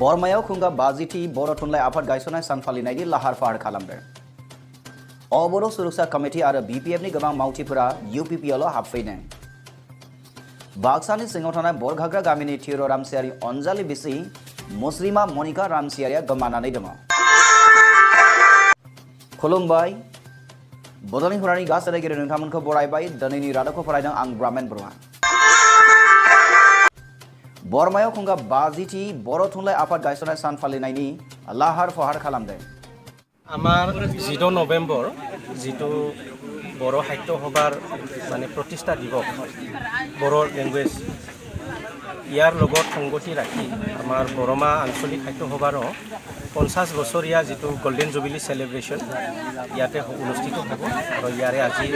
बरमायाव खुंगा 50थि बर' थुनलाइ आफाद गायसननाय सान फालिनायनि लाहार फाहार खालामदों। बर' सुरक्षा कमिटि आरो BPF नि गोबां मावथिफोरा UPPL आव हाबफैदों। बाक्सानि सिङाव थानाय बरघाग्रा गामिनि थिर' रामसियारि अनजालि बिसि मुस्रिमा मनिका रामसियारिया गोमानानै दङ। खुलुमबाय। बड'लेण्ड खौरांनि गासै रायगिरि नोंथांमोनखौ बरायबाय। दिनैनि रादाबखौ फरायदों आं ब्राह्मण बरुवा। बरमायाव खुंगा 50थि बर' थुनलाइ आफाद गायसननाय सान फालिनायनि लाहार फाहार खालामदों। आमार 14 नवेम्बर जितु बर' साहित्य सभार माने प्रतिष्ठा दिवस बर' लेंगुवेज यार लगत संगति राखी आमार बरमा आंचलिक साहित्य सभार 50 बछरिया जितु गोल्डेन जुबिली सेलिब्रेशन इयाते अनुष्ठित हब और यारे আজি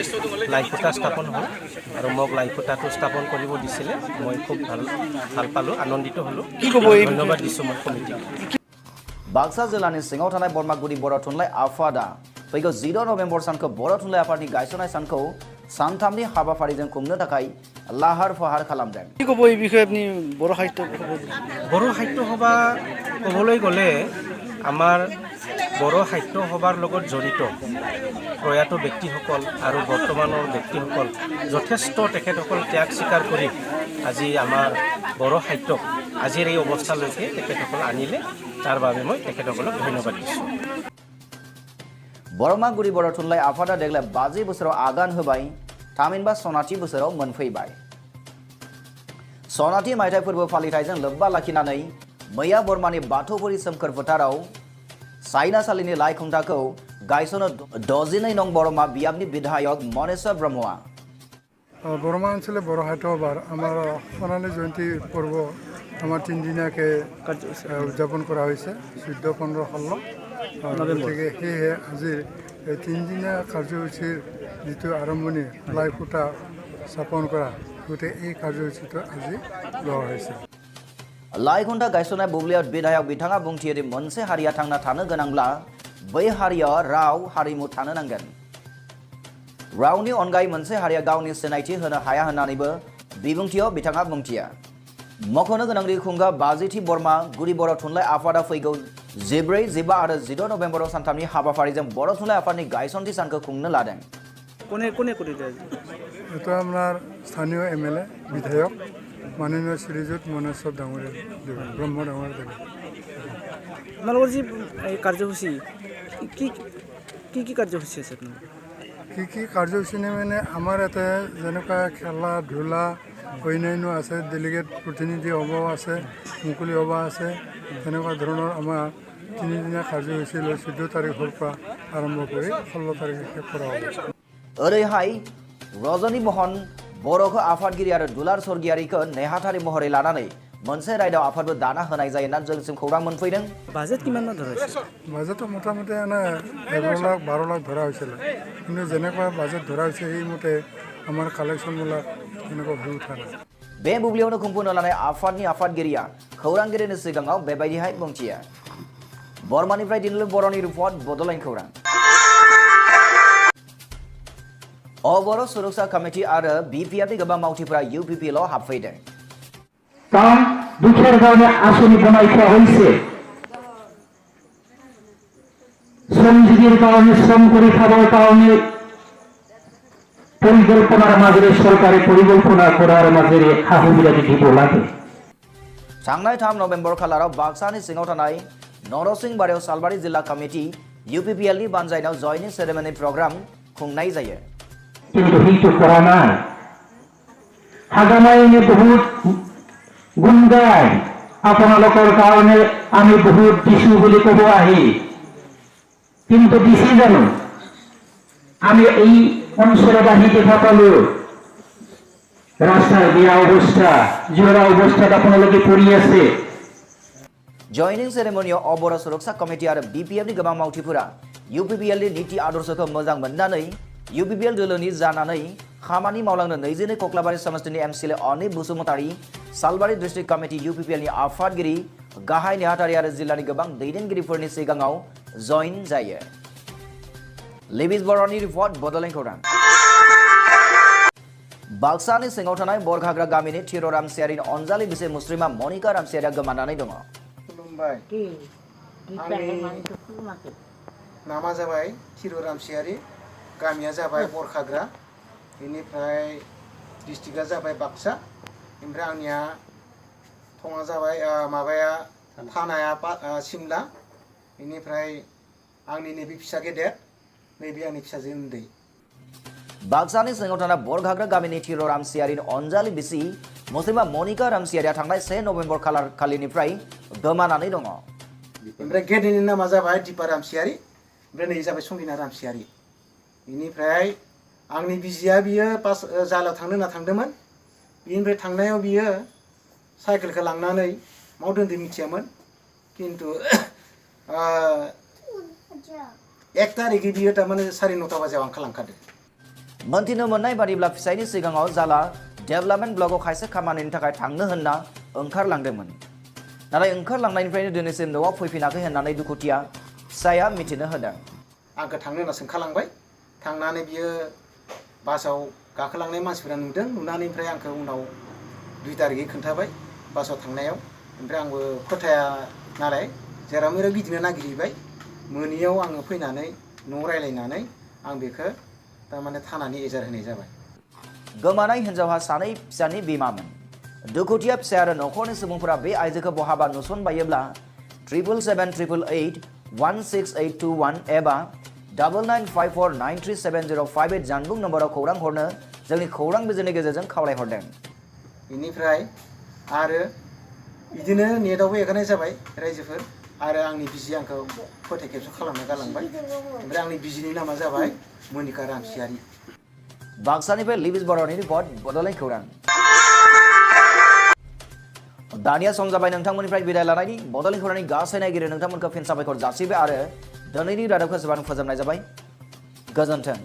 लाइफुटा स्थापन हल और मग लाइफुटाটো स्थापन करिब दिছিলে মই खूब ভাল पालो आनंदित हलो धन्यवाद दिसु মই कमिटिक। बाक्सा जिल्लानि सिङाव थानाय बरमागुरि बर' थुनलाइ आफादा फैगौ 14 नवेम्बर सानखौ बर' थुनलाइ आफादनि गायसननाय सानखौ सानथामनि हाबाफारिजों खुंनो थाखाय लाहार फाहार खालामदों। बर' साहित्य सभा कবলৈ গলে আমাৰ बर' साहित्य सभार লগত জড়িত প্ৰয়াত ব্যক্তিসকল আৰু বৰ্তমানৰ ব্যক্তিসকল যথেষ্ট তেখেতসকল ত্যাগ স্বীকাৰ কৰি আজি আমাৰ বৰ' সাহিত্যক আজিৰ এই অৱস্থালৈকে তেখেতসকল আনিলে তাৰ বাবে মই তেখেতসকলক ধন্যবাদ দিছোঁ। बरमागुरि बर' थुनलाइ आफादा देग्लाय 50 बोसोराव आगान होबाय। थामहिनबा सनाथि बोसोराव मोनफैबाय। सनाथि मायथाइ फोरबो फालिथायजों लोब्बा लाखिनानै मैया बरमानि बाथौपुरि सोमखोर फोथाराव साइनासालिनि लाइ खुंथाखौ गायसनो 62 नं बरमा बियाबनि विधायक मनेश्वर ब्रह्मआ। बरमा অঞ্চলে बर' साहित्य सभार आमार सोनाली जयंती पर्व आमार 3 दिनियाके उद्यापन करा होइसे 14, 15, 16 गतिके सेয়ে আজিৰ 3 दिनिया कार्यसूचीर जितु आरम्भणि लाई फुटा स्थापन करा गते এই कार्यसूचीটো আজি লোৱা হৈছে। लाई खुंथा गायसननाय बुब्लियाव विधायक बिथाङा बुंथियोदि मोनसे हारिया थांना थानो गोनांब्ला बै हारिया राव हारिमु थानो नांगोन। रावनि अनगायै मोनसे हारिया गावनि सिनायथि होनो हाया होननानैबो बिबुंथियाव बिथाङा बुंथिया। मख'नो गोनांदि खुंगा 50थि बरमागुरि बर' थुनलाइ आफादा फैगौ 14, 15 आरो 14 नवेम्बराव सानथामनि हाबाफारिजों बर' थुनलाइ आफादनि गायसनथि सानखौ खुंनो लादों। এটা আমাৰ স্থানীয় MLA বিধায়ক মাননীয় শ্ৰীযুত মনেশ্বৰ ডাঙৰীয়া ব্ৰহ্ম ডাঙৰীয়া দেৱ। আপোনালোকৰ যি এই কাৰ্যসূচী কি কাৰ্যসূচী আছে আপোনালোকৰ? কি কাৰ্যসূচী মানে আমাৰ ইয়াতে যেনেকুৱা খেলা ধূলা অন্যান্য আছে, ডেলিগেট প্ৰতিনিধি সভা আছে, মুকলি সভা আছে, তেনেকুৱা ধৰণৰ আমাৰ 3 দিনীয়া কাৰ্যসূচী লৈ 14 তাৰিখৰ পৰা আৰম্ভ কৰি 16 তাৰিখে শেষ কৰা হ'ব। ओरैहाय रजनी मोहन बर'खौ आफादगिरि आरो दुलार सरगियारिखौ नेहाथारि महरै लानानै मोनसे रायदाव आफादबो दाना होनाय जायो होनना जोंसिम खौरां मोनफैदों। बाजेट किमान धरायছে? बाजेटটো মোটামুটি 11 লাখ 12 লাখ ধৰা হৈছিল, কিন্তু যেনেকুৱা বাজেট ধৰা হৈছে সেইমতে আমাৰ কালেকশ্যনবিলাক তেনেকুৱা হৈ উঠা নাই। बे बुब्लियावनो खुंफुंनो लानाय आफादनि आफादगिरिया खौरांगिरिनि सिगाङाव बेबायदिहाय बुंथियो। बरमानिफ्राय दिनलु बर'नि रिपर्ट बड'लेण्ड खौरां। बर' सुरक्षा कमिटि आरो BPF नि गोबां मावथिफोरा UPPL आव हाबफैदों। কারণ দুঃখের কারণে আসনি বনাই থোয়া হয়েছে, শ্রমজীবীর কারণে শ্রম করে খাবার কারণে পরিকল্পনার মাঝে সরকারি পরিকল্পনা করার মাঝে হাহুবিরাজি দিব লাগে। थांनाय 3 नवेम्बर खालाराव बाक्सानि सिङाव थानाय नरसिंहबारियाव सालबारि जिल्ला कमिटि UPPL नि बानजायनायाव जयनिं सेरेमनि प्रग्राम खुंनाय जायो। কিন্তু সেইটো করা নাই। হাগামাইনে বহুত গুণ গায়, আপোনালোকৰ কাৰণে আমি বহুত দিছো বুলি ক'ব আহি, কিন্তু দিছি জানো? আমি এই অঞ্চলত আহি দেখা পালো রাস্তার বেয়া অবস্থা, জোড়া অবস্থাত আপোনালোকে পৰি আছে। जयनिं सेरेमनियाव बर' सुरक्षा कमिटि आरो BPF नि गोबां मावथिफोरा UPPL नि नीति आदर्शखौ मोजां मोननानै UPPL दोलोनि जानानै खामानि मावलांनो 22 कक्लाबारि समष्टिनि MCLA Anil Basumatary, Salbari district committee UPPL नि आफादगिरि, गाहाय नेहाथारि आरो जिल्लानि गोबां दैदेनगिरिफोरनि सिगाङाव जइन जायो। लिबिस बर'नि रिपर्ट बड'लेण्ड खौरां। बाक्सानि सिङाव थानाय बरघाग्रा गामिनि थिर' रामसियारिनि अनजालि बिसि मुस्रिमा मनिका रामसियारिया गोमानानै दङ। खुलुमबाय नामा जाबाय थिरु रामसियारि गामिया जाबाय बरखाग्रा बेनिफ्राय डिस्ट्रिक्टआ जाबाय बाक्सा ओमफ्राय आंनिया थङा जाबाय माबाया थानाया सिमला बेनिफ्राय आंनि नैबे फिसा गेदेर नैबे आंनि फिसाजो उन्दै बाक्सानि सिङाव थानाय बरघाग्रा गामिनि थिर रामसियारिनि अनजालि बिसि मुस्लिमा मनिका रामसियारिया थांनाय 1 नभेम्बर खालिनिफ्राय गोमानानै दङ। ओमफ्राय गेदेरनि नामा जाबाय दिपा रामसियारि ओमफ्राय नै जाबाय संगिना रामसियारि बेनिफ्राय आंनि बिजिया बियो पास जालाव थांनो होनना थांदोंमोन बेनिफ्राय थांनायाव बियो साइकेलखौ लांनानै माव दोनदों मिथियामोन खिन्थु 1 तारिखै बियो थारमाने 9:30 बाजियाव ओंखारलांखादों। मोनथिनो मोननाय बादिब्ला फिसायनि सिगाङाव जाला डेभेलपमेन्ट ब्लकआव खायसे खामानिनि थाखाय थांनो होनना ओंखारलांदोंमोन नाथाय ओंखारलांनायनिफ्रायनो दिनैसिम न'आव फैफिनाखै होननानै दुखुथिया फिसाया मिथिनो होदों। आंखौ थांनो होनना सोंखालांबाय थांनानै बियो बासाव गाखोलांनाय मानसिफोरा नुदों नुनानै ओमफ्राय आंखौ उनाव 2 तारिखै खोन्थाबाय बासाव थांनायाव ओमफ्राय आंबो फोथाया नालाय जेराव मेराव गिदिंनो नागिरहैबाय मोनियाव आङो फैनानै न'आव रायलायनानै आं बेखौ थारमाने थानानै एजार होनाय जाबाय। गोमानाय हिन्जावहा सानै फिसानि बिमामोन। दुखुथिया फिसाय आरो न'खरनि सुबुंफोरा बे आइजोखौ बहाबा नुसनबायोब्ला 77781682 एबा 9954937058 जानबुं नम्बराव खौरां हरनो जोंनि खौरां बिजोंनि गेजेरजों खावलायहरदों। बेनिफ्राय आरो बिदिनो नेटआवबो एगारनाय जाबाय रायजोफोर आरो आंनि बिजि आंखौ फोथाय खेबस खालामना गालांबाय ओमफ्राय आंनि बिजिनि नामा जाबाय मनिका रामसियारि। बाक्सानिफ्राय लिबिस बर'नि रिपर्ट बड'लेण्ड खौरां। दानिया सम जाबाय नोंथांमोननिफ्राय बिदाय लानायनि बड'लेण्ड खौरांनि गासै नायगिरि नोंथांमोनखौ फिन साबायखर जासिबाय आरो दिनैनि रादाबखौ फोजोबनाय जाबाय। गोजोन्थों।